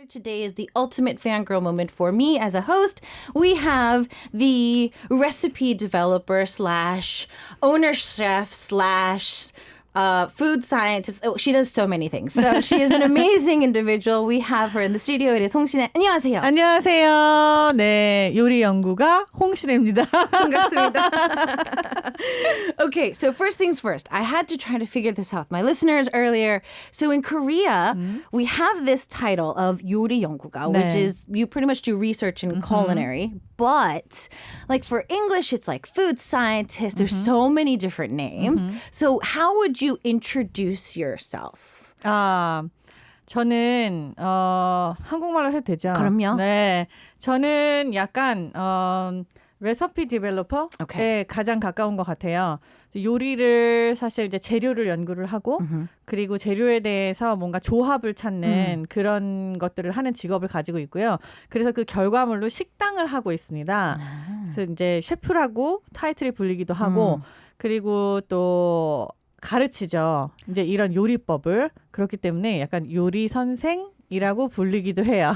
Today is the ultimate fangirl moment for me as a host. We have the recipe developer slash owner chef slash food scientist. Oh, she does so many things. So she is an amazing individual. We have her in the studio. It is 홍신혜. 안녕하세요. 안녕하세요. 네, 요리 연구가 홍신혜입니다. 반갑습니다. Okay, so first things first. I had to try to figure this out with my listeners earlier. So in Korea, we have this title of 요리 연구가, which 네. is you pretty much do research in culinary. But like for English, it's like food scientist. There's so many different names. So how would you introduce yourself? 저는 한국말로 해도 되죠? 그럼요. 네, 저는 약간 레시피 디벨로퍼에 Okay. 가장 가까운 것 같아요. 요리를 사실 이제 재료를 연구를 하고 그리고 재료에 대해서 뭔가 조합을 찾는 그런 것들을 하는 직업을 가지고 있고요. 그래서 그 결과물로 식당을 하고 있습니다. 그래서 이제 셰프라고 타이틀이 불리기도 하고 그리고 또 가르치죠. 이제 이런 요리법을. 그렇기 때문에 약간 요리 선생이라고 불리기도 해요.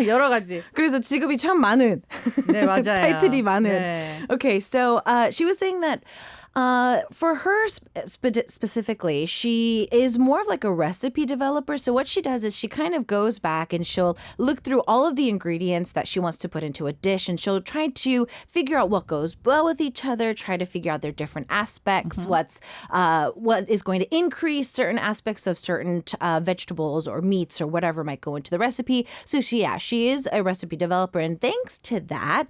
여러 가지. 그래서 직업이 참 많은. 네, 맞아요. 타이틀이 많은. 네. Okay, so she was saying that for her specifically, she is more of like a recipe developer. So what she does is she kind of goes back and she'll look through all of the ingredients that she wants to put into a dish, and she'll try to figure out what goes well with each other, try to figure out their different aspects, what is going to increase certain aspects of certain vegetables or meats or whatever might go into the recipe. So she is a recipe developer, and thanks to that,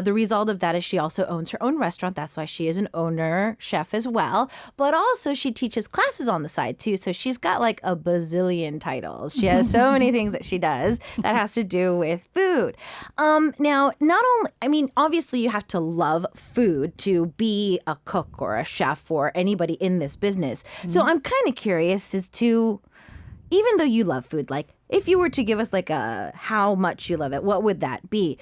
the result of that is she also owns her own restaurant. That's why she is an owner chef as well, but also she teaches classes on the side too. So she's got like a bazillion titles. She has so many things that she does that has to do with food. Now, not only, I mean, obviously you have to love food to be a cook or a chef or anybody in this business. So I'm kind of curious as to, even though you love food, like if you were to give us like a how much you love it, what would that be?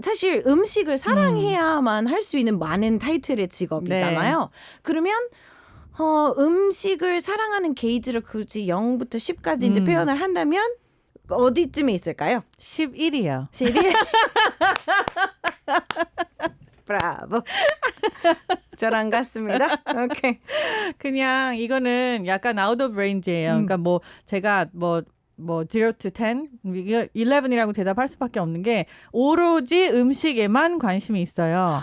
사실 음식을 사랑해야만 할 수 있는 많은 타이틀의 직업이잖아요. 그러면 음식을 사랑하는 게이지를 굳이 0부터 10까지 이제 표현을 한다면 어디쯤에 있을까요? 11이요. 11? 브라보. 저랑 같습니다. 오케이. 그냥 이거는 약간 아웃 오브 레인지예요. 그러니까 뭐 제가 뭐 0 to 10, 11이라고 대답할 수밖에 없는 게 오로지 음식에만 관심이 있어요.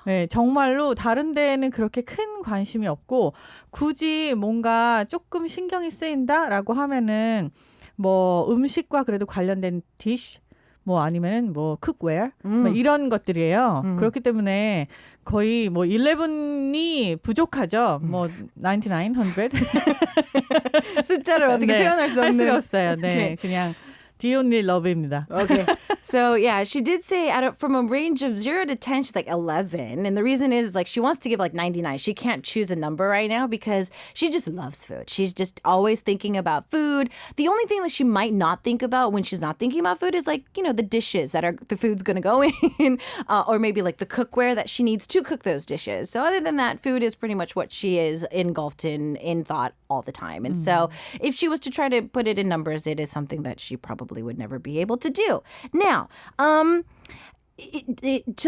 네, 정말로 다른 데에는 그렇게 큰 관심이 없고 굳이 뭔가 조금 신경이 쓰인다라고 하면은 뭐 음식과 그래도 관련된 디쉬 뭐 아니면은 뭐 쿡웨어 뭐 이런 것들이에요. 그렇기 때문에 거의 뭐 11이 부족하죠. 뭐 99, 100 숫자를 어떻게 네, 표현할 수 할 없는. 수가 없어요. 네, Okay. 그냥 The Only Love입니다. Okay. So yeah, she did say from a range of 0 to 10, she's like 11. And the reason is like she wants to give like 99. She can't choose a number right now because she just loves food. She's just always thinking about food. The only thing that she might not think about when she's not thinking about food is like, you know, the dishes that are the food's going to go in or maybe like the cookware that she needs to cook those dishes. So other than that, food is pretty much what she is engulfed in thought all the time. And so if she was to try to put it in numbers, it is something that she probably would never be able to do. Now, to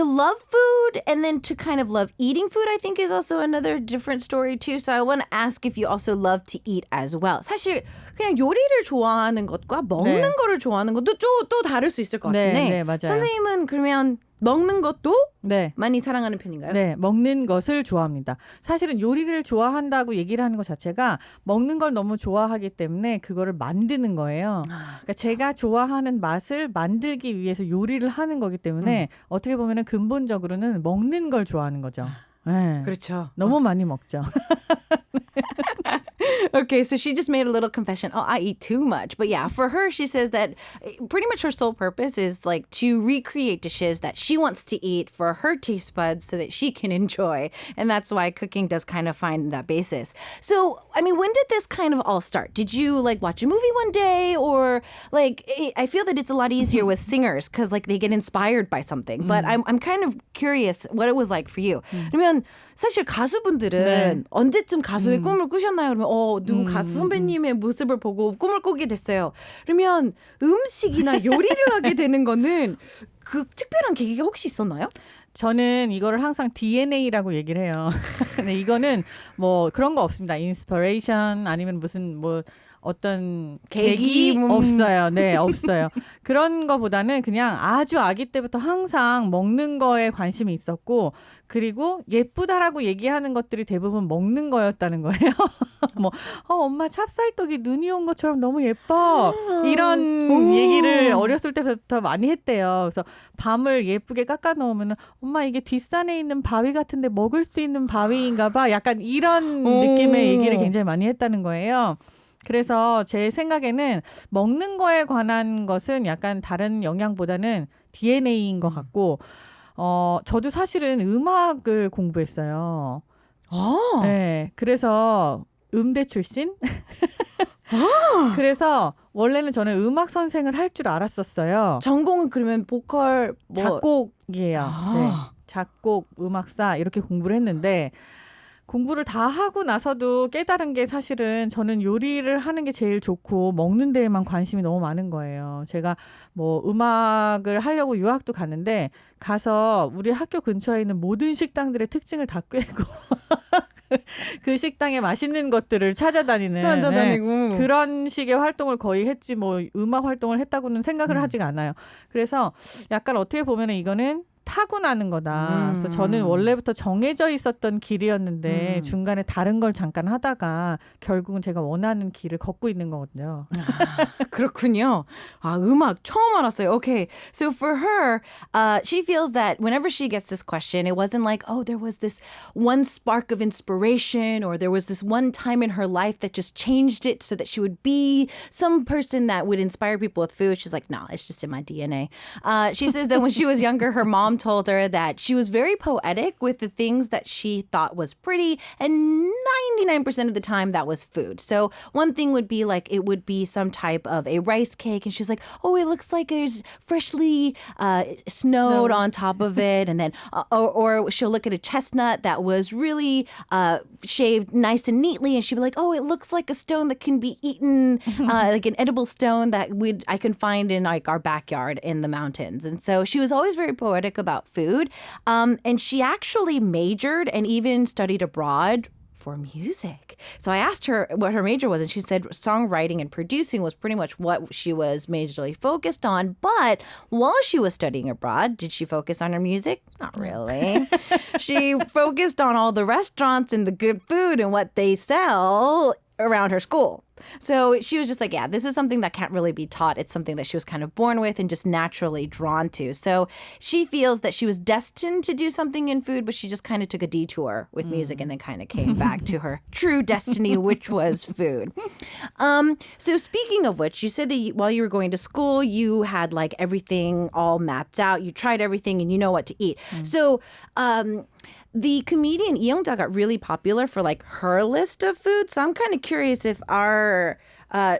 love food and then to kind of love eating food, I think is also another different story too. So I want to ask if you also love to eat as well. 사실 그냥 요리를 좋아하는 것과 먹는 네. 거를 좋아하는 것도 또 다를 수 있을 것 네, 같은데 네, 맞아요. 선생님은 그러면 먹는 것도 네. 많이 사랑하는 편인가요? 네, 먹는 것을 좋아합니다. 사실은 요리를 좋아한다고 얘기를 하는 것 자체가 먹는 걸 너무 좋아하기 때문에 그거를 만드는 거예요. 그러니까 제가 좋아하는 맛을 만들기 위해서 요리를 하는 거기 때문에 어떻게 보면은 근본적으로는 먹는 걸 좋아하는 거죠. 네. 그렇죠. 너무 많이 먹죠. Okay, so she just made a little confession. Oh, I eat too much. But yeah, for her, she says that pretty much her sole purpose is like to recreate dishes that she wants to eat for her taste buds so that she can enjoy. And that's why cooking does kind of find that basis. So, I mean, when did this kind of all start? Did you like watch a movie one day or like, I feel that it's a lot easier with singers because like they get inspired by something. But I'm kind of curious what it was like for you. 그러면 사실 가수분들은 네. 언제쯤 가수의 꿈을 꾸셨나요? 그러면 누구 가수 선배님의 모습을 보고 꿈을 꾸게 됐어요. 그러면 음식이나 요리를 하게 되는 거는 그 특별한 계기가 혹시 있었나요? 저는 이거를 항상 DNA라고 얘기를 해요. 근데 이거는 뭐 그런 거 없습니다. 인스피레이션 아니면 무슨 뭐 어떤 계기 없어요. 네, 없어요. 그런 거보다는 그냥 아주 아기 때부터 항상 먹는 거에 관심이 있었고 그리고 예쁘다라고 얘기하는 것들이 대부분 먹는 거였다는 거예요. 뭐 엄마 찹쌀떡이 눈이 온 것처럼 너무 예뻐. 이런 얘기를 어렸을 때부터 많이 했대요. 그래서 밤을 예쁘게 깎아 놓으면 엄마 이게 뒷산에 있는 바위 같은데 먹을 수 있는 바위인가 봐. 약간 이런 느낌의 얘기를 굉장히 많이 했다는 거예요. 그래서 제 생각에는 먹는 거에 관한 것은 약간 다른 영향보다는 DNA인 것 같고 저도 사실은 음악을 공부했어요. 네, 그래서 음대 출신? 그래서 원래는 저는 음악 선생을 할 줄 알았었어요. 전공은 그러면 보컬 작곡이에요. 네, 작곡, 음악사 이렇게 공부를 했는데 공부를 다 하고 나서도 깨달은 게 사실은 저는 요리를 하는 게 제일 좋고 먹는 데에만 관심이 너무 많은 거예요. 제가 뭐 음악을 하려고 유학도 갔는데 가서 우리 학교 근처에 있는 모든 식당들의 특징을 다 꿰고 그 식당에 맛있는 것들을 찾아다니는 네, 그런 식의 활동을 거의 했지 뭐 음악 활동을 했다고는 생각을 하지가 않아요. 그래서 약간 어떻게 보면 이거는 타고나는 거다. 그래서 저는 원래부터 정해져 있었던 길이었는데 중간에 다른 걸 잠깐 하다가 결국은 제가 원하는 길을 걷고 있는 거거든요. 그렇군요. 음악 처음 알았어요. Okay, so for her, she feels that whenever she gets this question, it wasn't like, oh, there was this one spark of inspiration or there was this one time in her life that just changed it so that she would be some person that would inspire people with food. She's like, no, it's just in my DNA. She says that when she was younger, her mom told her that she was very poetic with the things that she thought was pretty, and 99% of the time that was food. So one thing would be like it would be some type of a rice cake, and she's like, oh, it looks like there's freshly snowed on top of it, and then or she'll look at a chestnut that was really shaved nice and neatly, and she'd be like, oh, it looks like a stone that can be eaten, like an edible stone that I can find in like our backyard in the mountains. And so she was always very poetic about food. And she actually majored and even studied abroad for music. So I asked her what her major was, and she said songwriting and producing was pretty much what she was majorly focused on. But while she was studying abroad, did she focus on her music? Not really. She focused on all the restaurants and the good food and what they sell around her school. So she was just like, yeah, this is something that can't really be taught. It's something that she was kind of born with and just naturally drawn to. So she feels that she was destined to do something in food, but she just kind of took a detour with music and then kind of came back to her true destiny, which was food. So speaking of which, you said that while you were going to school, you had like everything all mapped out. You tried everything and you know what to eat. So the comedian 이영자 got really popular for like her list of foods. So I'm kind of curious if our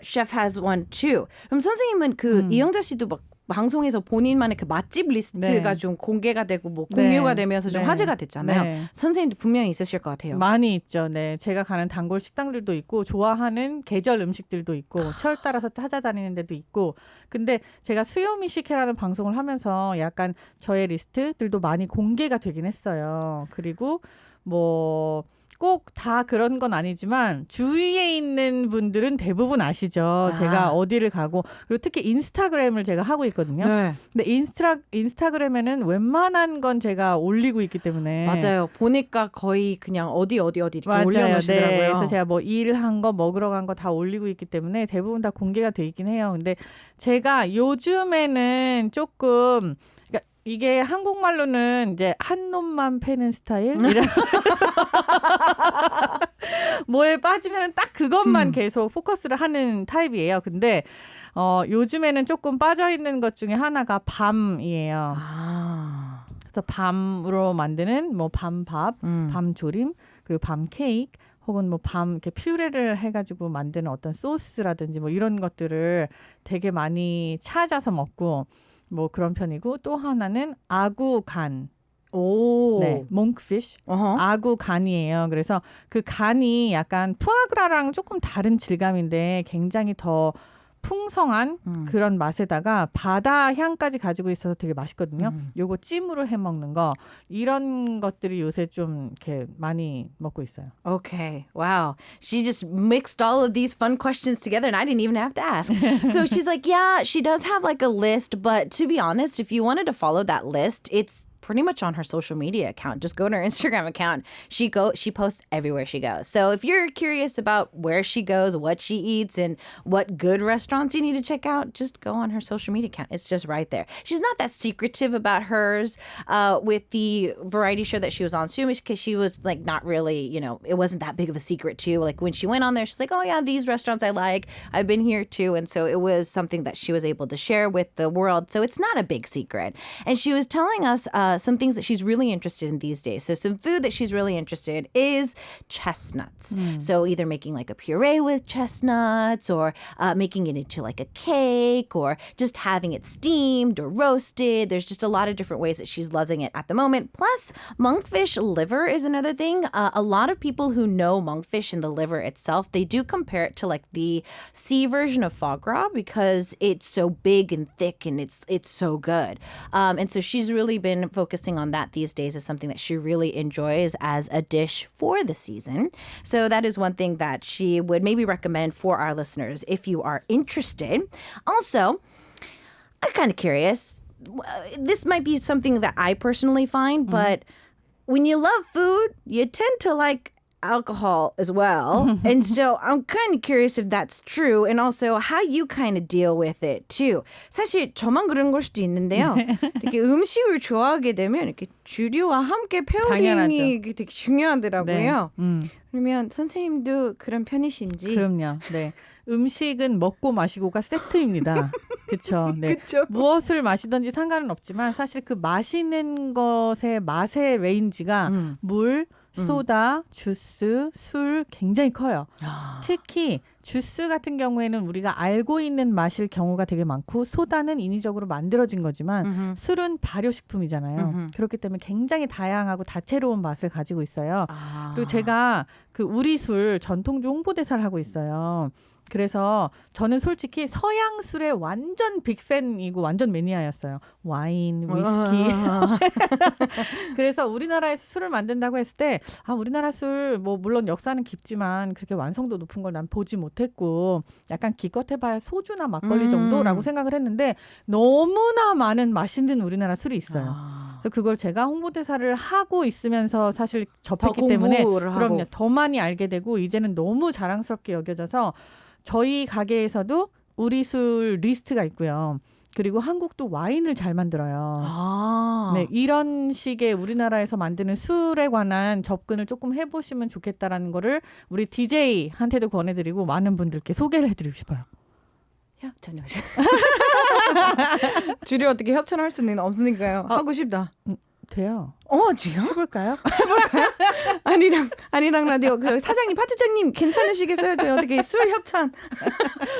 chef has one too. 그럼 선생님은 그 이영자 씨도 막 방송에서 본인만의 그 맛집 리스트가 좀 공개가 되고 뭐 공유가 되면서 좀 화제가 됐잖아요. 선생님도 분명히 있으실 것 같아요. 많이 있죠. 네, 제가 가는 단골 식당들도 있고 좋아하는 계절 음식들도 있고 철 따라서 찾아다니는 데도 있고. 근데 제가 수요미 식회라는 방송을 하면서 약간 저의 리스트들도 많이 공개가 되긴 했어요. 그리고 뭐 꼭 다 그런 건 아니지만 주위에 있는 분들은 대부분 아시죠. 제가 어디를 가고 그리고 특히 인스타그램을 제가 하고 있거든요. 네. 근데 인스타그램에는 웬만한 건 제가 올리고 있기 때문에 맞아요. 보니까 거의 그냥 어디 이렇게 올려놓으시더라고요. 네. 그래서 제가 뭐 일한 거 먹으러 간 거 다 올리고 있기 때문에 대부분 다 공개가 돼 있긴 해요. 근데 제가 요즘에는 조금 이게 한국말로는 이제 한 놈만 패는 스타일? 뭐에 빠지면 딱 그것만 계속 포커스를 하는 타입이에요. 근데 요즘에는 조금 빠져있는 것 중에 하나가 밤이에요. 그래서 밤으로 만드는 뭐 밤밥, 밤조림, 그리고 밤 케이크, 혹은 뭐 밤 이렇게 퓨레를 해가지고 만드는 어떤 소스라든지 뭐 이런 것들을 되게 많이 찾아서 먹고 뭐 그런 편이고 또 하나는 아구간. 오. 네, monkfish. 어허. 아구 간이에요. 그래서 그 간이 약간 푸아그라랑 조금 다른 질감인데 굉장히 더 풍성한 그런 맛에다가 바다 향까지 가지고 있어서 되게 맛있거든요. 요거 찜으로 해 먹는 거 이런 것들이 요새 좀 이렇게 많이 먹고 있어요. Okay. Wow. She just mixed all of these fun questions together and I didn't even have to ask. So she's like, yeah, she does have like a list, but to be honest, if you wanted to follow that list, it's pretty much on her social media account. Just go to her Instagram account. She posts everywhere she goes. So if you're curious about where she goes, what she eats, and what good restaurants you need to check out, just go on her social media account. It's just right there. She's not that secretive about hers with the variety show that she was on, because she was like not really, it wasn't that big of a secret too. Like when she went on there, she's like, oh yeah, these restaurants I like. I've been here too. And so it was something that she was able to share with the world. So it's not a big secret. And she was telling us some things that she's really interested in these days. So some food that she's really interested in is chestnuts. So either making like a puree with chestnuts or making it into like a cake or just having it steamed or roasted. There's just a lot of different ways that she's loving it at the moment. Plus, monkfish liver is another thing. A lot of people who know monkfish and the liver itself, they do compare it to like the sea version of foie gras because it's so big and thick and it's so good. And so she's really been focusing on that these days as something that she really enjoys as a dish for the season. So that is one thing that she would maybe recommend for our listeners if you are interested. Also, I'm kind of curious. This might be something that I personally find, but when you love food, you tend to like alcohol as well. And so I'm kind of curious if that's true and also how you kind of deal with it too. 사실 저만 그런 걸 수도 있는데요. 이렇게 음식을 좋아하게 되면 이렇게 주류와 함께 페어링이 되게 중요하더라고요. 네. 그러면 선생님도 그런 편이신지? 그럼요. 네. 음식은 먹고 마시고가 세트입니다. 그렇죠. 네. 그쵸? 무엇을 마시든지 상관은 없지만 사실 그 마시는 것의 맛의 레인지가 물, 소다, 주스, 술 굉장히 커요. 특히 주스 같은 경우에는 우리가 알고 있는 맛일 경우가 되게 많고 소다는 인위적으로 만들어진 거지만 술은 발효식품이잖아요. 그렇기 때문에 굉장히 다양하고 다채로운 맛을 가지고 있어요. 그리고 제가 그 우리 술 전통주 홍보대사를 하고 있어요. 그래서 저는 솔직히 서양 술의 완전 빅팬이고 완전 매니아였어요. 와인, 위스키. 그래서 우리나라에서 술을 만든다고 했을 때 우리나라 술 뭐 물론 역사는 깊지만 그렇게 완성도 높은 걸 난 보지 못했고 약간 기껏해봐야 소주나 막걸리 정도라고 생각을 했는데 너무나 많은 맛있는 우리나라 술이 있어요. 그래서 그걸 제가 홍보대사를 하고 있으면서 사실 접했기 때문에 그럼요. 더 많이 알게 되고 이제는 너무 자랑스럽게 여겨져서 저희 가게에서도 우리 술 리스트가 있고요. 그리고 한국도 와인을 잘 만들어요. 네, 이런 식의 우리나라에서 만드는 술에 관한 접근을 조금 해보시면 좋겠다라는 거를 우리 DJ한테도 권해드리고 많은 분들께 소개를 해드리고 싶어요. 협찬. 주류 어떻게 협찬할 수는 없으니까요. 하고 싶다. 돼요. 돼요? 해볼까요? 아니랑 라디오 사장님, 파트장님 괜찮으시겠어요? 저희 어떻게 술 협찬?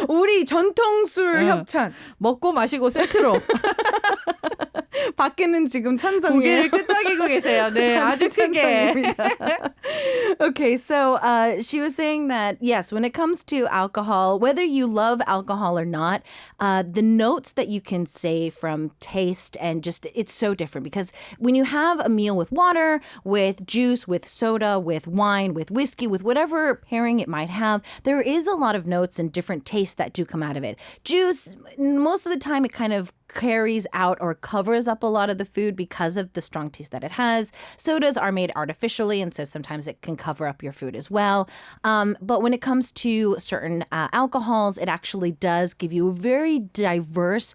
우리 전통 술 협찬. 먹고 마시고 세트로. 밖에는 지금 찬성이에요. 고개를 끄덕이고 계세요. 네, 아주 크게. Okay, so she was saying that, yes, when it comes to alcohol, whether you love alcohol or not, the notes that you can say from taste and just, it's so different because when you have a meal with water, with juice, with soda, with wine, with whiskey, with whatever pairing it might have, there is a lot of notes and different tastes that do come out of it. Juice, most of the time it kind of carries out or covers up a lot of the food because of the strong taste that it has. Sodas are made artificially, and so sometimes it can cover up your food as well. But when it comes to certain alcohols, it actually does give you a very diverse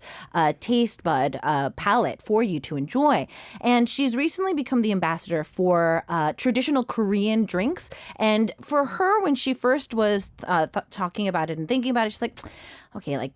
taste bud palette for you to enjoy. And she's recently become the ambassador for traditional Korean drinks. And for her, when she first was talking about it and thinking about it, she's like, okay, like,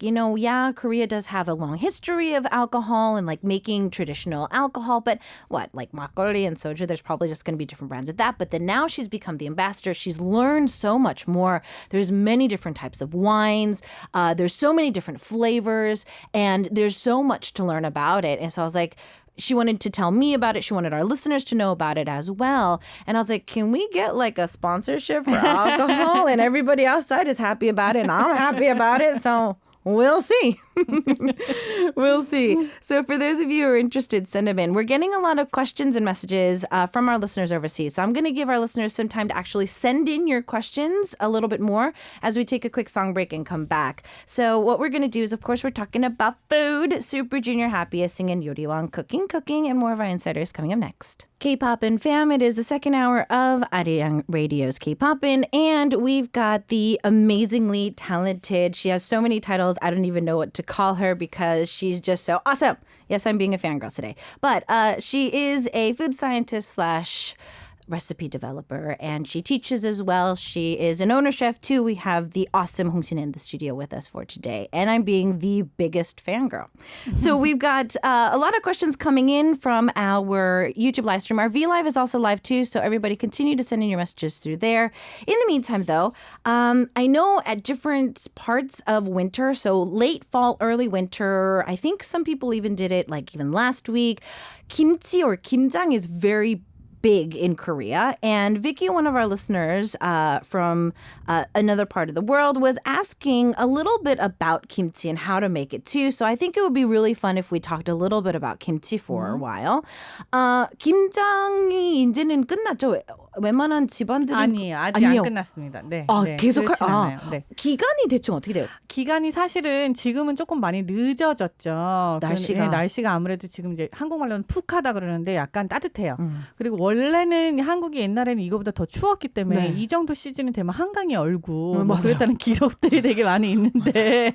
Korea does have a long history of alcohol and like making traditional alcohol, but like makgeolli and soju, there's probably just going to be different brands of that. But then now she's become the ambassador. She's learned so much more. There's many different types of wines. There's so many different flavors and there's so much to learn about it. And so I was like, she wanted to tell me about it. She wanted our listeners to know about it as well. And I was like, can we get like a sponsorship for alcohol? And everybody outside is happy about it and I'm happy about it. So we'll see. We'll see. So for those of you who are interested, send them in. We're getting a lot of questions and messages from our listeners overseas. So I'm going to give our listeners some time to actually send in your questions a little bit more as we take a quick song break and come back. So what we're going to do is, of course, we're talking about food. Super Junior Happy is singing 요리왕 cooking, and more of our insiders coming up next. K-pop and fam, it is the second hour of Arirang Radio's K-popin', and we've got the amazingly talented, she has so many titles, I don't even know what to call her because she's just so awesome. Yes, I'm being a fangirl today. But she is a food scientist slash recipe developer, and she teaches as well. She is an owner chef too. We have the awesome Hong Sin in the studio with us for today, and I'm being the biggest fangirl. So we've got a lot of questions coming in from our YouTube live stream. Our V Live is also live too, so everybody continue to send in your messages through there. In the meantime, though, I know at different parts of winter, so late fall, early winter, I think some people even did it like even last week. Kimchi or kimjang is very big in Korea. And Vicky, one of our listeners from another part of the world, was asking a little bit about kimchi and how to make it too. So I think it would be really fun if we talked a little bit about kimchi for a while. 김장이 이제는 끝났죠? 웬만한 집안들은 아니에요. 아직 아니요. 안 끝났습니다. 네. 아, 네, 계속 그렇진 않아요. 네. 기간이 대충 어떻게 돼요? 기간이 사실은 지금은 조금 많이 늦어졌죠. 날씨가. 네, 날씨가 아무래도 지금 이제 한국말로는 푹하다 그러는데 약간 따뜻해요. 그리고 원래는 한국이 옛날에는 이거보다 더 추웠기 때문에 네. 이 정도 시즌은 되면 한강이 얼고 뭐 맞아요. 그랬다는 기록들이 되게 많이 있는데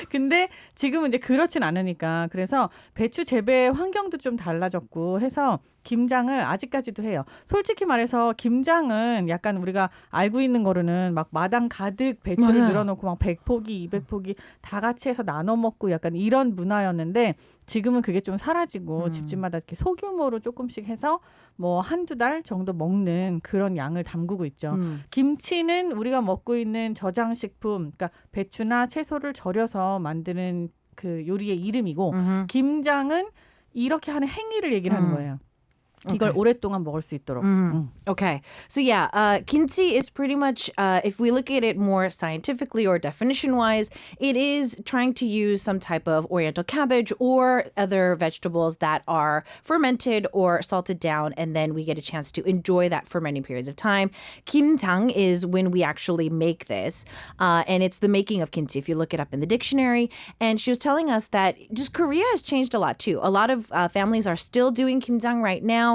근데 지금은 이제 그렇진 않으니까 그래서 배추 재배 환경도 좀 달라졌고 해서 김장을 아직까지도 해요. 솔직히 말해서 김장은 약간 우리가 알고 있는 거로는 막 마당 가득 배추를 맞아요. 늘어놓고 막 100포기, 200포기 다 같이 해서 나눠 먹고 약간 이런 문화였는데 지금은 그게 좀 사라지고 집집마다 이렇게 소규모로 조금씩 해서 뭐 한두 달 정도 먹는 그런 양을 담그고 있죠. 김치는 우리가 먹고 있는 저장식품, 그러니까 배추나 채소를 절여서 만드는 그 요리의 이름이고 김장은 이렇게 하는 행위를 얘기를 하는 거예요. 이걸 Okay. 오랫동안 먹을 수 있도록. Okay. So yeah, kimchi is pretty much, if we look at it more scientifically or definition-wise, it is trying to use some type of oriental cabbage or other vegetables that are fermented or salted down, and then we get a chance to enjoy that for many periods of time. Kimjang is when we actually make this, and it's the making of kimchi, if you look it up in the dictionary. And she was telling us that just Korea has changed a lot too. A lot of families are still doing kimjang right now.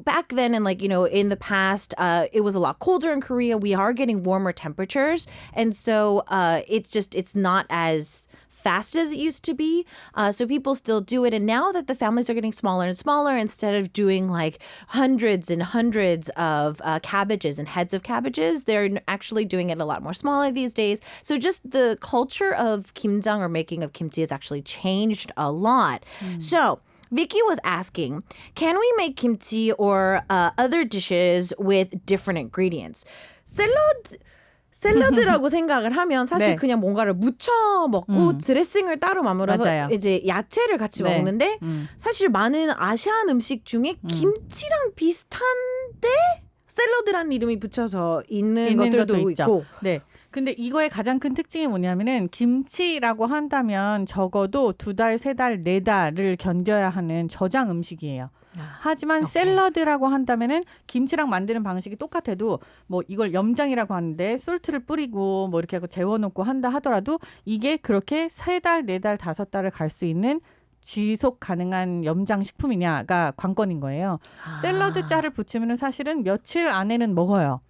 Back then, and like, you know, in the past, it was a lot colder in Korea. We are getting warmer temperatures. And so it's not as fast as it used to be. So people still do it. And now that the families are getting smaller and smaller, instead of doing like hundreds and hundreds of cabbages and heads of cabbages, they're actually doing it a lot more smaller these days. So just the culture of kimjang or making of kimchi has actually changed a lot. So Vicky was asking, can we make kimchi or other dishes with different ingredients? 샐러드라고 생각을 하면 사실 네. 그냥 뭔가를 묻혀 먹고 드레싱을 따로 만들어서 맞아요. 이제 야채를 같이 네. 먹는데 사실 많은 아시안 음식 중에 김치랑 비슷한데 샐러드라는 이름이 붙여서 있는 것들도 것도 있고. 네. 근데 이거의 가장 큰 특징이 뭐냐면은 김치라고 한다면 적어도 2달, 3달, 4달을 견뎌야 하는 저장 음식이에요. 하지만 샐러드라고 한다면은 김치랑 만드는 방식이 똑같아도 뭐 이걸 염장이라고 하는데 솔트를 뿌리고 뭐 이렇게 하고 재워놓고 한다 하더라도 이게 그렇게 3달, 4달, 5달을 갈 수 있는 지속 가능한 염장 식품이냐가 관건인 거예요. 샐러드 짤을 붙이면은 사실은 며칠 안에는 먹어요.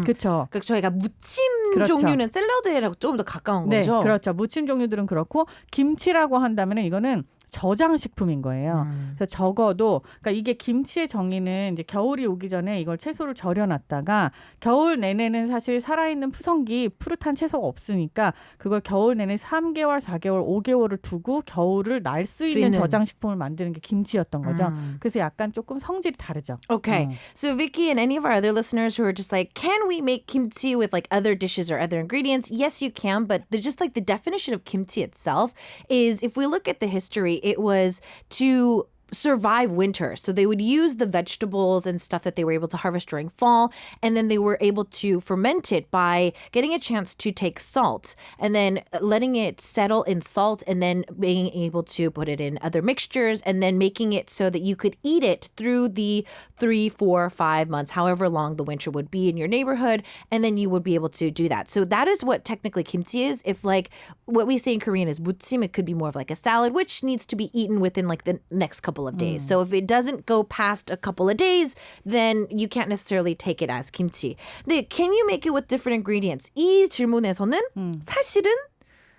그렇죠. 그러니까 저희가 무침 그렇죠. 종류는 샐러드라고 조금 더 가까운 네, 거죠. 그렇죠. 무침 종류들은 그렇고 김치라고 한다면은 이거는 저장식품인 거예요. 그래서 적어도 그러니까 이게 김치의 정의는 이제 겨울이 오기 전에 이걸 채소를 절여놨다가 겨울 내내는 사실 살아있는 푸성기 푸릇한 채소가 없으니까 그걸 겨울 내내 3개월, 4개월, 5개월을 두고 겨울을 날 수 있는 저장식품을 만드는 게 김치였던 거죠. 그래서 약간 조금 성질이 다르죠. Okay. So Vicky and any of our other listeners who are just like, can we make kimchi with like other dishes or other ingredients? Yes, you can. But just like the definition of kimchi itself is, if we look at the history, it was to survive winter. So they would use the vegetables and stuff that they were able to harvest during fall, and then they were able to ferment it by getting a chance to take salt and then letting it settle in salt and then being able to put it in other mixtures and then making it so that you could eat it through the 3, 4, 5 months, however long the winter would be in your neighborhood, and then you would be able to do that. So that is what technically kimchi is. If like what we say in Korean is mutzim, it could be more of like a salad, which needs to be eaten within like the next couple of days. So if it doesn't go past a couple of days, then you can't necessarily take it as kimchi. 근데 can you make it with different ingredients? 이 질문에서는 사실은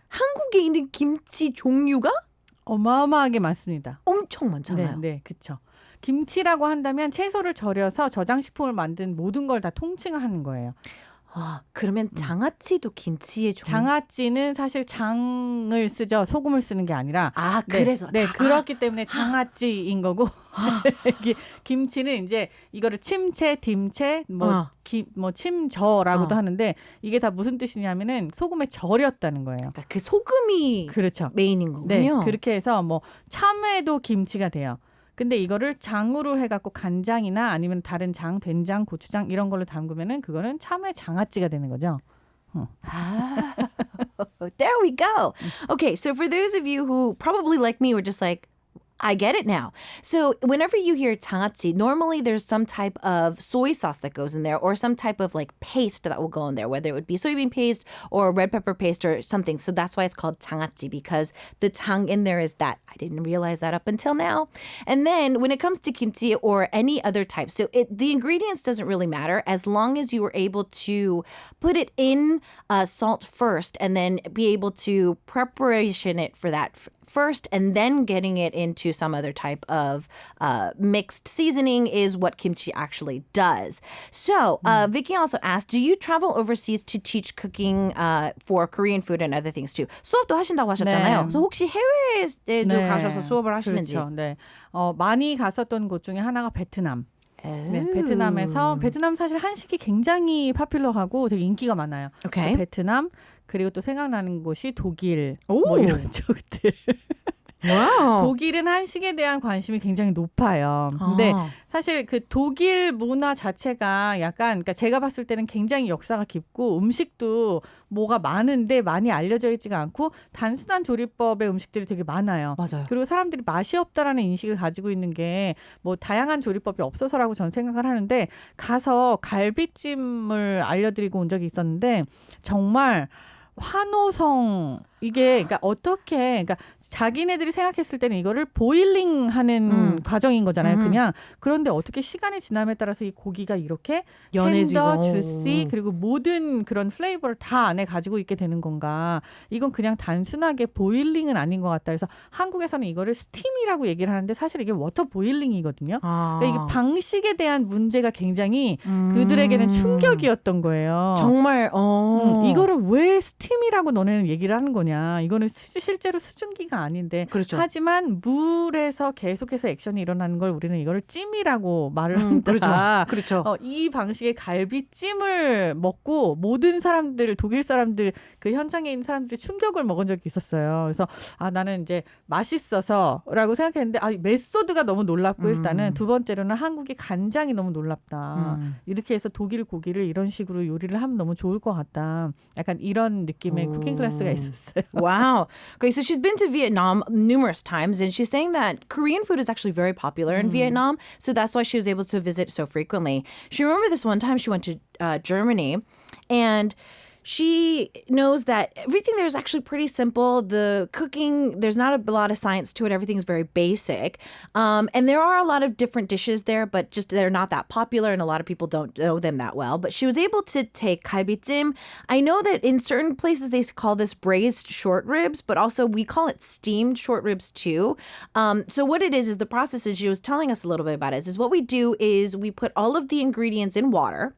한국에 있는 김치 종류가 어마어마하게 많습니다. 엄청 많잖아요. 네, 그렇죠. 김치라고 한다면 채소를 절여서 저장식품을 만든 모든 걸 다 통칭하는 거예요. 아, 그러면 장아찌도 김치의 종류? 장아찌는 사실 장을 쓰죠. 소금을 쓰는 게 아니라. 아, 그래서. 네, 그렇기 때문에 장아찌인 거고. 김치는 이제 이거를 침채, 딤채, 침저라고도 하는데 이게 다 무슨 뜻이냐면은 소금에 절였다는 거예요. 그러니까 그 소금이 그렇죠. 메인인 거군요. 네, 그렇게 해서 뭐 참외도 김치가 돼요. 근데 이거를 장으로 해갖고 간장이나 아니면 다른 장, 된장, 고추장 이런 걸로 담그면은 그거는 참외 장아찌가 되는 거죠. There we go. Okay, so for those of you who probably like me were just like, I get it now. So whenever you hear 장아찌, normally there's some type of soy sauce that goes in there or some type of like paste that will go in there, whether it would be soybean paste or red pepper paste or something. So that's why it's called 장아찌, because the tang in there is that. I didn't realize that up until now. And then when it comes to kimchi or any other type, so the ingredients doesn't really matter as long as you were able to put it in salt first and then be able to preparation it for that first and then getting it into some other type of mixed seasoning is what kimchi actually does. So Vicky also asked, do you travel overseas to teach cooking for Korean food and other things too? 수업도 하신다고 하셨잖아요. 네. 그래서 혹시 해외에도 가셔서 수업을 하시는지. 그렇죠. 네. 많이 갔었던 곳 중에 하나가 베트남. 네, 베트남 사실 한식이 굉장히 파퓰러하고 되게 인기가 많아요. Okay. 베트남 그리고 또 생각나는 곳이 독일 뭐 이런 쪽들. 와우. 독일은 한식에 대한 관심이 굉장히 높아요. 근데 사실 그 독일 문화 자체가 약간 그러니까 제가 봤을 때는 굉장히 역사가 깊고 음식도 뭐가 많은데 많이 알려져 있지가 않고 단순한 조리법의 음식들이 되게 많아요. 맞아요. 그리고 사람들이 맛이 없다라는 인식을 가지고 있는 게 뭐 다양한 조리법이 없어서라고 저는 생각을 하는데 가서 갈비찜을 알려드리고 온 적이 있었는데 정말 환호성 이게 그러니까 어떻게 그러니까 자기네들이 생각했을 때는 이거를 보일링하는 과정인 거잖아요. 그냥 그런데 어떻게 시간이 지남에 따라서 이 고기가 이렇게 연해지고 텐더, 주시 그리고 모든 그런 플레이버를 다 안에 가지고 있게 되는 건가? 이건 그냥 단순하게 보일링은 아닌 것 같다. 그래서 한국에서는 이거를 스팀이라고 얘기를 하는데 사실 이게 워터 보일링이거든요. 그러니까 이게 방식에 대한 문제가 굉장히 그들에게는 충격이었던 거예요. 정말 이거를 왜 스팀이라고 너네는 얘기를 하는 거냐? 이거는 실제로 수증기가 아닌데 그렇죠. 하지만 물에서 계속해서 액션이 일어나는 걸 우리는 이거를 찜이라고 말을 한다. 그렇죠. 이 방식의 갈비찜을 먹고 모든 사람들 독일 사람들 그 현장에 있는 사람들이 충격을 먹은 적이 있었어요. 그래서 나는 이제 맛있어서라고 생각했는데 메소드가 너무 놀랍고 일단은 두 번째로는 한국의 간장이 너무 놀랍다. 이렇게 해서 독일 고기를 이런 식으로 요리를 하면 너무 좋을 것 같다. 약간 이런 느낌의 쿠킹 클래스가 있었어요. Wow. Okay, so she's been to Vietnam numerous times, and she's saying that Korean food is actually very popular in Vietnam, so that's why she was able to visit so frequently. She remembered this one time she went to Germany, and she knows that everything there is actually pretty simple. The cooking, there's not a lot of science to it. Everything's very basic. And there are a lot of different dishes there, but just they're not that popular and a lot of people don't know them that well. But she was able to take 갈비찜. I know that in certain places they call this braised short ribs, but also we call it steamed short ribs too. So what it is the process is she was telling us a little bit about it. Is what we do is we put all of the ingredients in water.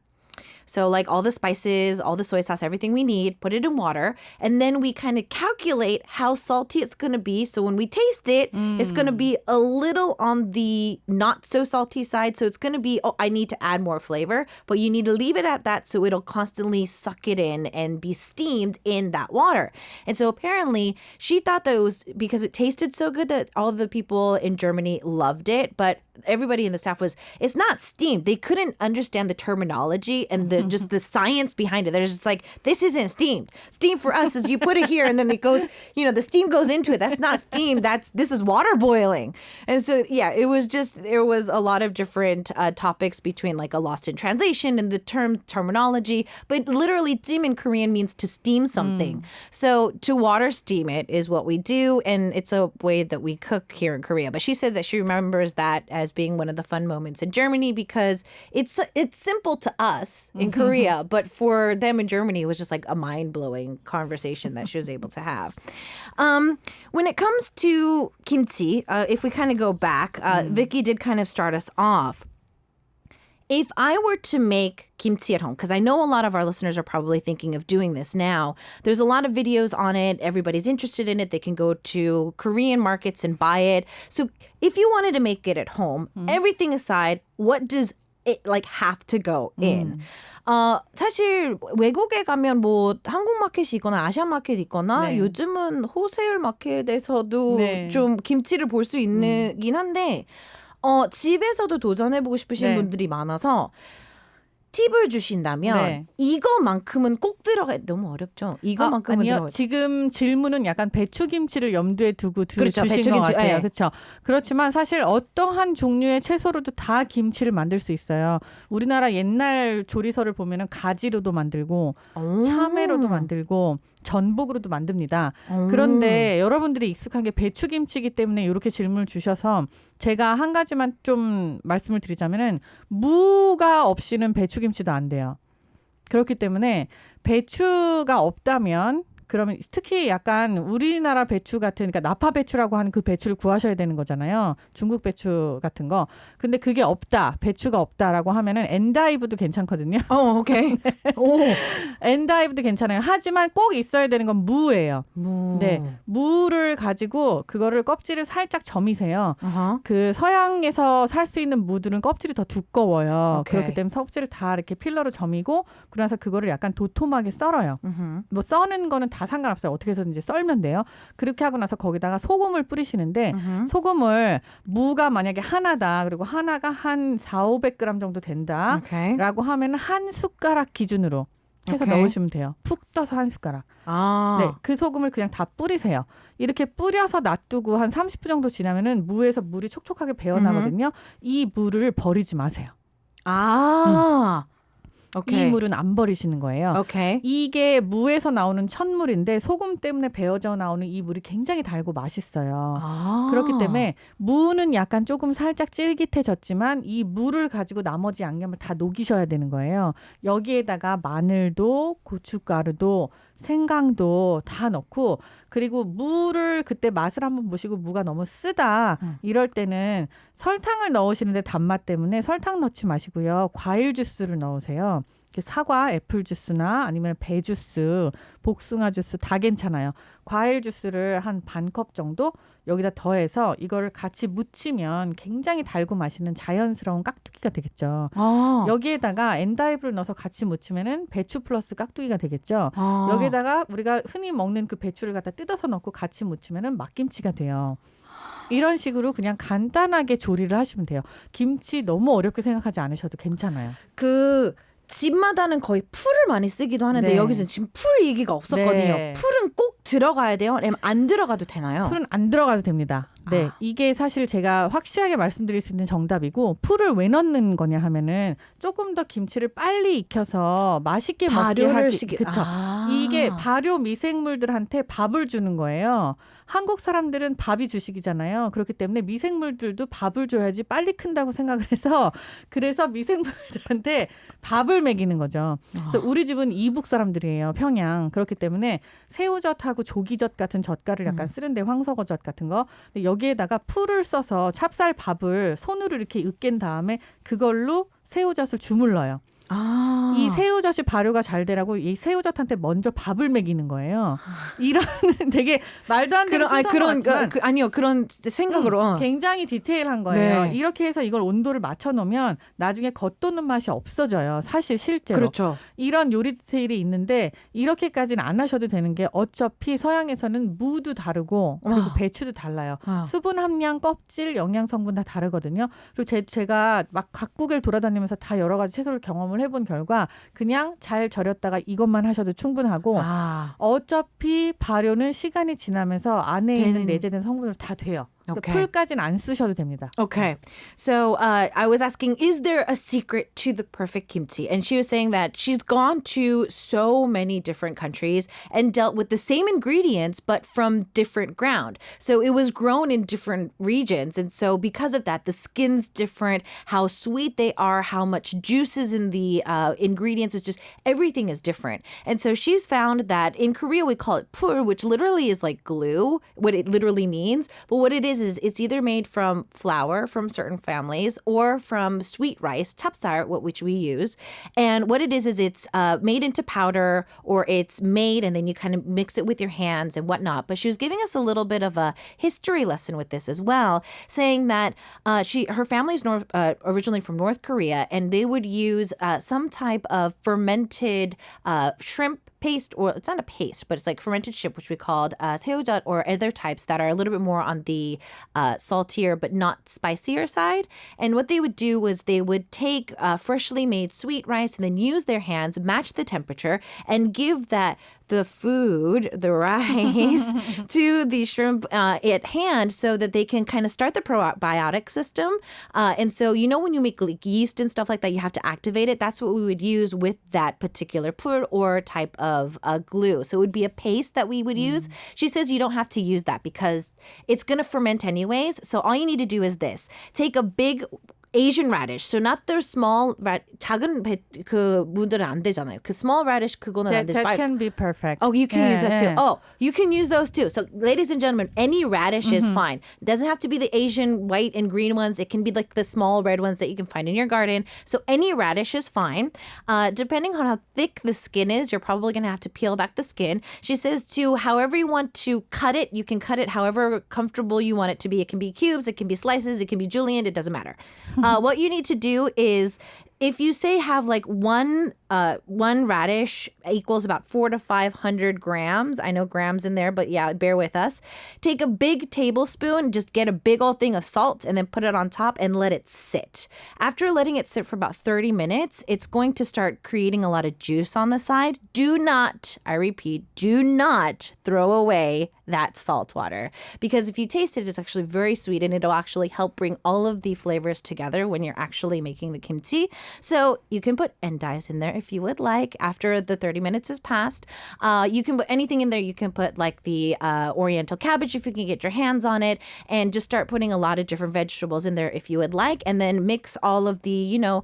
So like all the spices, all the soy sauce, everything we need, put it in water. And then we kind of calculate how salty it's going to be. So when we taste it, it's going to be a little on the not so salty side. So it's going to be, oh, I need to add more flavor. But you need to leave it at that so it'll constantly suck it in and be steamed in that water. And so apparently she thought that it was because it tasted so good that all the people in Germany loved it. But everybody in the staff was, it's not steamed. They couldn't understand the terminology and the just the science behind it. They're just like, this isn't steamed. Steam for us is you put it here and then it goes, the steam goes into it. That's not steam. This is water boiling. And so, yeah, it was just, there was a lot of different topics between like a lost in translation and the terminology. But literally, 찜 in Korean means to steam something. So to water steam it is what we do. And it's a way that we cook here in Korea. But she said that she remembers that as being one of the fun moments in Germany because it's simple to us in Korea, but for them in Germany, it was just like a mind-blowing conversation that she was able to have. When it comes to kimchi, if we kind of go back, Vicky did kind of start us off. If I were to make kimchi at home, because I know a lot of our listeners are probably thinking of doing this now, there's a lot of videos on it. Everybody's interested in it. They can go to Korean markets and buy it. So if you wanted to make it at home, everything aside, what does it like have to go in? 사실 외국에 가면 뭐 한국 마켓이 있거나 아시아 마켓이 있거나 네. 요즘은 호세일 마켓에서도 네. 좀 김치를 볼 수 있긴 한데 집에서도 도전해보고 싶으신 네. 분들이 많아서 팁을 주신다면 네. 이거만큼은 꼭 들어가. 너무 어렵죠? 이거만큼은 아니요. 들어가. 지금 질문은 약간 배추김치를 염두에 두고 그렇죠. 주신 것 배추김치, 같아요. 네. 그렇죠. 그렇지만 사실 어떠한 종류의 채소로도 다 김치를 만들 수 있어요. 우리나라 옛날 조리서를 보면은 가지로도 만들고 참외로도 만들고 전복으로도 만듭니다. 그런데 여러분들이 익숙한 게 배추김치이기 때문에 이렇게 질문을 주셔서 제가 한 가지만 좀 말씀을 드리자면은 무가 없이는 배추김치도 안 돼요. 그렇기 때문에 배추가 없다면 그러면 특히 약간 우리나라 배추 같은 그러니까 나파 배추라고 하는 그 배추를 구하셔야 되는 거잖아요. 중국 배추 같은 거. 근데 그게 없다. 배추가 없다라고 하면은 엔다이브도 괜찮거든요. 오케이. 오. 엔다이브도 괜찮아요. 하지만 꼭 있어야 되는 건 무예요. 무. 네. 무를 가지고 그거를 껍질을 살짝 점이세요. 그 서양에서 살 수 있는 무들은 껍질이 더 두꺼워요. 오케이. 그렇기 때문에 껍질을 다 이렇게 필러로 점이고 그래서 그거를 약간 도톰하게 썰어요. 뭐 써는 거는 다 상관없어요. 어떻게 해서든지 썰면 돼요. 그렇게 하고 나서 거기다가 소금을 뿌리시는데 소금을 무가 만약에 하나다. 그리고 하나가 한 400~500g 정도 된다. 오케이. 라고 하면 한 숟가락 기준으로 해서 오케이. 넣으시면 돼요. 푹 떠서 한 숟가락. 아. 네, 그 소금을 그냥 다 뿌리세요. 이렇게 뿌려서 놔두고 한 30분 정도 지나면은 무에서 물이 촉촉하게 배어나거든요. 이 물을 버리지 마세요. 아. 오케이. 이 물은 안 버리시는 거예요. 오케이. 이게 무에서 나오는 첫물인데 소금 때문에 배어져 나오는 이 물이 굉장히 달고 맛있어요. 아. 그렇기 때문에 무는 약간 조금 살짝 쫄깃해졌지만 이 무를 가지고 나머지 양념을 다 녹이셔야 되는 거예요. 여기에다가 마늘도 고춧가루도 생강도 다 넣고 그리고 무를 그때 맛을 한번 보시고 무가 너무 쓰다 이럴 때는 설탕을 넣으시는데 단맛 때문에 설탕 넣지 마시고요. 과일 주스를 넣으세요. 사과, 애플 주스나 아니면 배 주스, 복숭아 주스 다 괜찮아요. 과일 주스를 한 반 컵 정도 여기다 더해서 이거를 같이 무치면 굉장히 달고 맛있는 자연스러운 깍두기가 되겠죠. 아. 여기에다가 엔다이브를 넣어서 같이 무치면은 배추 플러스 깍두기가 되겠죠. 아. 여기에다가 우리가 흔히 먹는 그 배추를 갖다 뜯어서 넣고 같이 무치면은 막김치가 돼요. 이런 식으로 그냥 간단하게 조리를 하시면 돼요. 김치 너무 어렵게 생각하지 않으셔도 괜찮아요. 집마다는 거의 풀을 많이 쓰기도 하는데 네. 여기서는 지금 풀 얘기가 없었거든요. 네. 풀은 꼭 들어가야 돼요? 아니면 안 들어가도 되나요? 풀은 안 들어가도 됩니다. 네, 이게 사실 제가 확실하게 말씀드릴 수 있는 정답이고 풀을 왜 넣는 거냐 하면은 조금 더 김치를 빨리 익혀서 맛있게 먹게 하기. 그렇죠. 이게 발효 미생물들한테 밥을 주는 거예요. 한국 사람들은 밥이 주식이잖아요. 그렇기 때문에 미생물들도 밥을 줘야지 빨리 큰다고 생각을 해서 그래서 미생물들한테 밥을 먹이는 거죠. 그래서 우리 집은 이북 사람들이에요. 평양. 그렇기 때문에 새우젓하고 조기젓 같은 젓갈을 약간 쓰는데 황석어젓 같은 거. 근데 여기에다가 풀을 써서 찹쌀 밥을 손으로 이렇게 으깬 다음에 그걸로 새우젓을 주물러요. 아. 이 새우젓이 발효가 잘 되라고 이 새우젓한테 먼저 밥을 먹이는 거예요. 이런 되게 말도 안 되는 순서인 것 같지만 아니요. 그런 생각으로. 굉장히 디테일한 거예요. 네. 이렇게 해서 이걸 온도를 맞춰놓으면 나중에 겉도는 맛이 없어져요. 사실 실제로. 그렇죠. 이런 요리 디테일이 있는데 이렇게까지는 안 하셔도 되는 게 어차피 서양에서는 무도 다르고 그리고 배추도 달라요. 수분 함량, 껍질, 영양 성분 다 다르거든요. 그리고 제가 막 각국을 돌아다니면서 다 여러 가지 채소를 경험을 해본 결과 그냥 잘 절였다가 이것만 하셔도 충분하고 어차피 발효는 시간이 지나면서 안에 있는 내재된 성분으로 다 돼요. Okay. 풀까지는 안 쓰셔도 됩니다. Okay. So I was asking, is there a secret to the perfect kimchi? And she was saying that she's gone to so many different countries and dealt with the same ingredients, but from different ground. So it was grown in different regions. And so because of that, the skin's different, how sweet they are, how much juice is in the ingredients. It's just everything is different. And so she's found that in Korea, we call it pur, which literally is like glue, what it literally means. But what it is it's either made from flour from certain families or from sweet rice, tapsar, which we use. And what it is it's made into powder or it's made and then you kind of mix it with your hands and whatnot. But she was giving us a little bit of a history lesson with this as well, saying that her family's originally from North Korea and they would use some type of fermented shrimp paste, or it's not a paste, but it's like fermented shrimp, which we called 새우젓, or other types that are a little bit more on the saltier but not spicier side. And what they would do was they would take freshly made sweet rice and then use their hands, match the temperature, and give the food, the rice, to the shrimp at hand so that they can kind of start the probiotic system. And so, when you make like yeast and stuff like that, you have to activate it. That's what we would use with that particular pur or type of glue. So it would be a paste that we would use. She says you don't have to use that because it's going to ferment anyways. So all you need to do is this. Take a big Asian radish. So not the small 작은 그 무들은 안 되잖아요. 그 small radish 그거는 안 되죠. That can be perfect. Oh, you can use that too. Oh, you can use those too. So ladies and gentlemen, any radish is fine. It doesn't have to be the Asian white and green ones. It can be like the small red ones that you can find in your garden. So any radish is fine. Depending on how thick the skin is, you're probably going to have to peel back the skin. She says to however you want to cut it, you can cut it however comfortable you want it to be. It can be cubes, it can be slices, it can be julienne, it doesn't matter. What you need to do is if you say have like one radish equals about 400 to 500 grams. I know grams in there, but yeah, bear with us. Take a big tablespoon, just get a big old thing of salt and then put it on top and let it sit. After letting it sit for about 30 minutes, it's going to start creating a lot of juice on the side. Do not, I repeat, do not throw away that salt water because if you taste it, it's actually very sweet and it'll actually help bring all of the flavors together when you're actually making the kimchi. So you can put endives in there if you would like after the 30 minutes has passed. You can put anything in there. You can put like the oriental cabbage if you can get your hands on it and just start putting a lot of different vegetables in there if you would like and then mix all of the,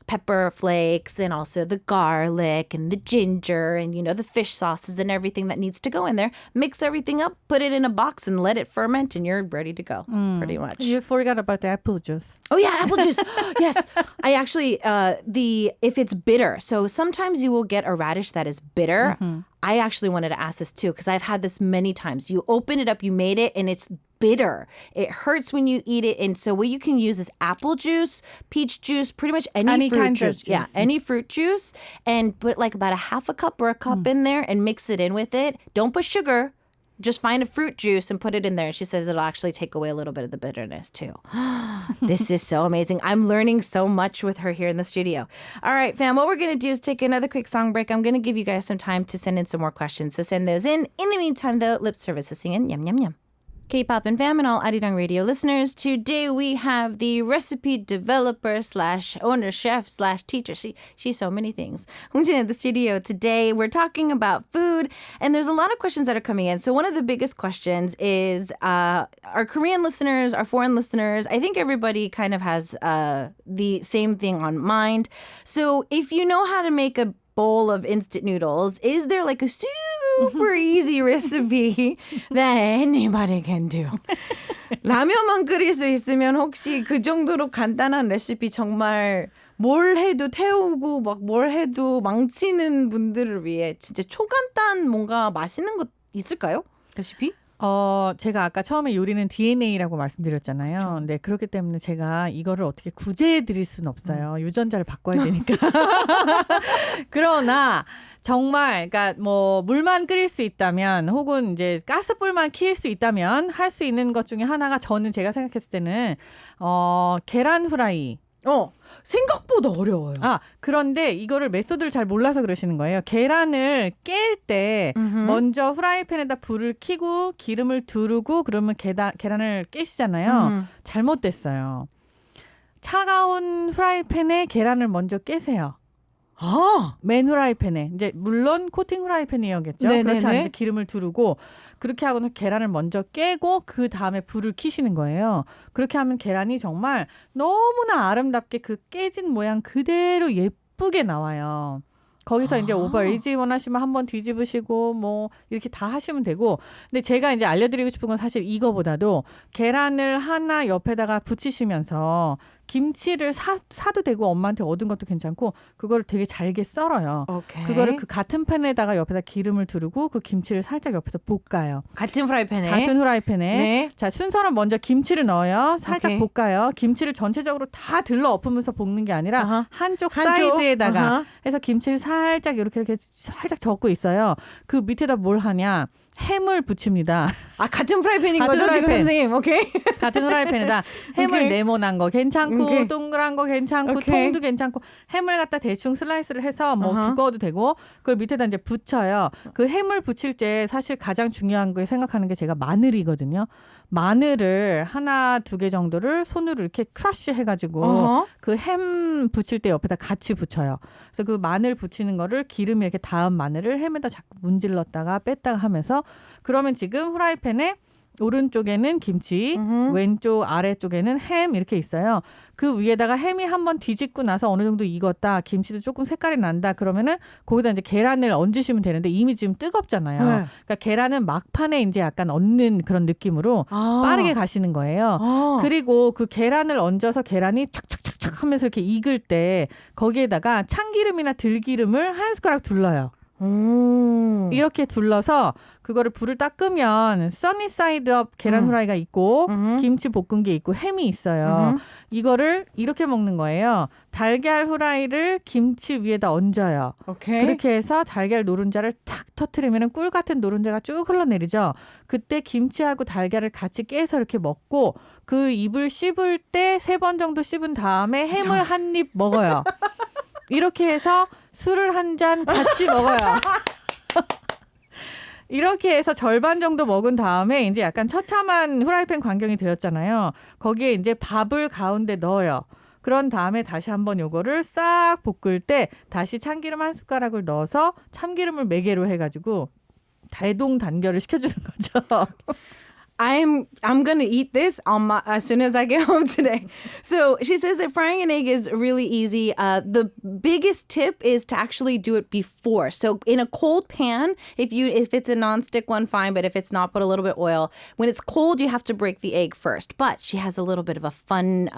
pepper flakes and also the garlic and the ginger and, the fish sauces and everything that needs to go in there. Mix everything up, put it in a box and let it ferment and you're ready to go, pretty much. You forgot about the apple juice. Oh, yeah, apple juice. Yes. I actually, if it's bitter. So sometimes you will get a radish that is bitter. I actually wanted to ask this too because I've had this many times. You open it up, you made it, and it's bitter. It hurts when you eat it. And so what you can use is apple juice, peach juice, pretty much any fruit kind juice. of juice. Yeah, any fruit juice. And put like about a half a cup or a cup in there and mix it in with it. Don't put sugar. Just find a fruit juice and put it in there. She says it'll actually take away a little bit of the bitterness too. This is so amazing. I'm learning so much with her here in the studio. All right, fam, what we're going to do is take another quick song break. I'm going to give you guys some time to send in some more questions. So send those in. In the meantime, though, lip service is singing Yum Yum Yum. K-pop and fam and all Arirang Radio listeners. Today we have the recipe developer / owner chef / teacher. She's so many things. Who's in the studio today? We're talking about food and there's a lot of questions that are coming in. So one of the biggest questions is our Korean listeners, our foreign listeners. I think everybody kind of has the same thing on mind. So if you know how to make a bowl of instant noodles, is there like a super easy recipe that anybody can do? 라면만 끓일 수 있으면 혹시 그 정도로 간단한 레시피 정말 뭘 해도 태우고 막 뭘 해도 망치는 분들을 위해 진짜 초간단 뭔가 맛있는 것 있을까요? 레시피? 제가 아까 처음에 요리는 DNA라고 말씀드렸잖아요. 그렇죠. 네, 그렇기 때문에 제가 이거를 어떻게 구제해 드릴 수는 없어요. 유전자를 바꿔야 되니까. 그러나 정말 그러니까 뭐 물만 끓일 수 있다면 혹은 이제 가스불만 킬 수 있다면 할 수 있는 것 중에 하나가 저는 제가 생각했을 때는 계란 후라이. 생각보다 어려워요. 그런데 이거를 메소드를 잘 몰라서 그러시는 거예요. 계란을 깰 때 먼저 후라이팬에다 불을 켜고 기름을 두르고 그러면 계란을 깨시잖아요. 잘못됐어요. 차가운 후라이팬에 계란을 먼저 깨세요. 맨 후라이팬에. 이제 물론 코팅 후라이팬이었겠죠. 네네네. 그렇지 않은데 기름을 두르고 그렇게 하고는 계란을 먼저 깨고 그 다음에 불을 켜시는 거예요. 그렇게 하면 계란이 정말 너무나 아름답게 그 깨진 모양 그대로 예쁘게 나와요. 거기서 이제 오버에이지 원하시면 한번 뒤집으시고 뭐 이렇게 다 하시면 되고. 근데 제가 이제 알려드리고 싶은 건 사실 이거보다도 계란을 하나 옆에다가 붙이시면서 김치를 사도 되고 엄마한테 얻은 것도 괜찮고 그거를 되게 잘게 썰어요. 오케이. 그거를 그 같은 팬에다가 옆에다 기름을 두르고 그 김치를 살짝 옆에서 볶아요. 같은 프라이팬에. 같은 후라이팬에. 네. 자, 순서는 먼저 김치를 넣어요. 살짝 오케이. 볶아요. 김치를 전체적으로 다 들러 엎으면서 볶는 게 아니라 아하. 한쪽 한쪽. 사이드에다가 아하. 해서 김치를 살짝 이렇게 살짝 적고 있어요. 그 밑에다 뭘 하냐? 햄을 붙입니다. 같은 프라이팬인 같은 거죠, 지금 프라이팬. 선생님. 오케이. 같은 후라이팬에다 햄을 오케이. 네모난 거 괜찮고 오케이. 동그란 거 괜찮고 오케이. 통도 괜찮고 햄을 갖다 대충 슬라이스를 해서 뭐 아하. 두꺼워도 되고 그걸 밑에다 이제 붙여요. 그 햄을 붙일 때 사실 가장 중요한 거 생각하는 게 제가 마늘이거든요. 마늘을 하나, 두 개 정도를 손으로 이렇게 크러쉬 해가지고 그 햄 붙일 때 옆에다 같이 붙여요. 그래서 그 마늘 붙이는 거를 기름에 이렇게 닿은 마늘을 햄에다 자꾸 문질렀다가 뺐다가 하면서 그러면 지금 후라이팬에 오른쪽에는 김치, 왼쪽 아래쪽에는 햄 이렇게 있어요. 그 위에다가 햄이 한번 뒤집고 나서 어느 정도 익었다. 김치도 조금 색깔이 난다. 그러면은 거기다 이제 계란을 얹으시면 되는데 이미 지금 뜨겁잖아요. 네. 그러니까 계란은 막판에 이제 약간 얹는 그런 느낌으로 빠르게 가시는 거예요. 그리고 그 계란을 얹어서 계란이 착착착착 하면서 이렇게 익을 때 거기에다가 참기름이나 들기름을 한 숟가락 둘러요. 이렇게 둘러서 그거를 불을 딱 끄면 써니 사이드업 계란 후라이가 있고 김치 볶은 게 있고 햄이 있어요. 이거를 이렇게 먹는 거예요. 달걀 후라이를 김치 위에다 얹어요. 오케이. 그렇게 해서 달걀 노른자를 탁 터트리면 꿀 같은 노른자가 쭉 흘러내리죠. 그때 김치하고 달걀을 같이 깨서 이렇게 먹고 그 입을 씹을 때 3번 정도 씹은 다음에 햄을 한 입 먹어요. 이렇게 해서 술을 한 잔 같이 먹어요. 이렇게 해서 절반 정도 먹은 다음에 이제 약간 처참한 후라이팬 광경이 되었잖아요. 거기에 이제 밥을 가운데 넣어요. 그런 다음에 다시 한번 요거를 싹 볶을 때 다시 참기름 한 숟가락을 넣어서 참기름을 4개로 해가지고 대동단결을 시켜주는 거죠. I'm gonna eat this as soon as I get home today. So she says that frying an egg is really easy. The biggest tip is to actually do it before. So in a cold pan, if it's a nonstick one, fine. But if it's not, put a little bit of oil. When it's cold, you have to break the egg first. But she has a little bit of a fun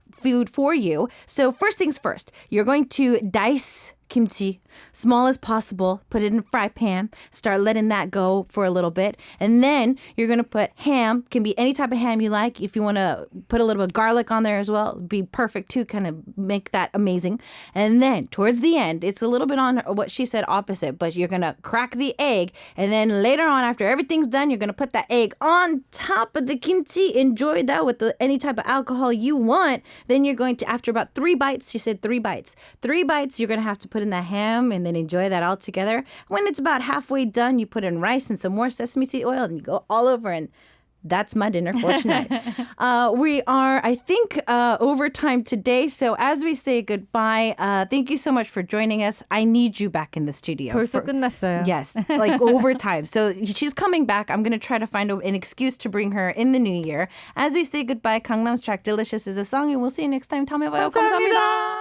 food for you. So first things first, you're going to dice kimchi small as possible, put it in a fry pan, start letting that go for a little bit, and then you're going to put ham, can be any type of ham you like. If you want to put a little bit of garlic on there as well, it'd be perfect too, kind of make that amazing. And then towards the end, it's a little bit on what she said opposite, but you're going to crack the egg, and then later on after everything's done, you're going to put that egg on top of the kimchi. Enjoy that with any type of alcohol you want. Then you're going to, after about 3 bites, she said 3 bites. 3 bites, you're going to have to put in the ham and then enjoy that all together. When it's about halfway done, you put in rice and some more sesame seed oil and you go all over, and that's my dinner for tonight. We are, I think, over time today. So as we say goodbye, thank you so much for joining us. I need you back in the studio. 벌써 끝났어요. Yes, like overtime. So she's coming back. I'm going to try to find an excuse to bring her in the new year. As we say goodbye, Gangnam's track Delicious is a song, and we'll see you next time. 다음에 봐요. 감사합니다.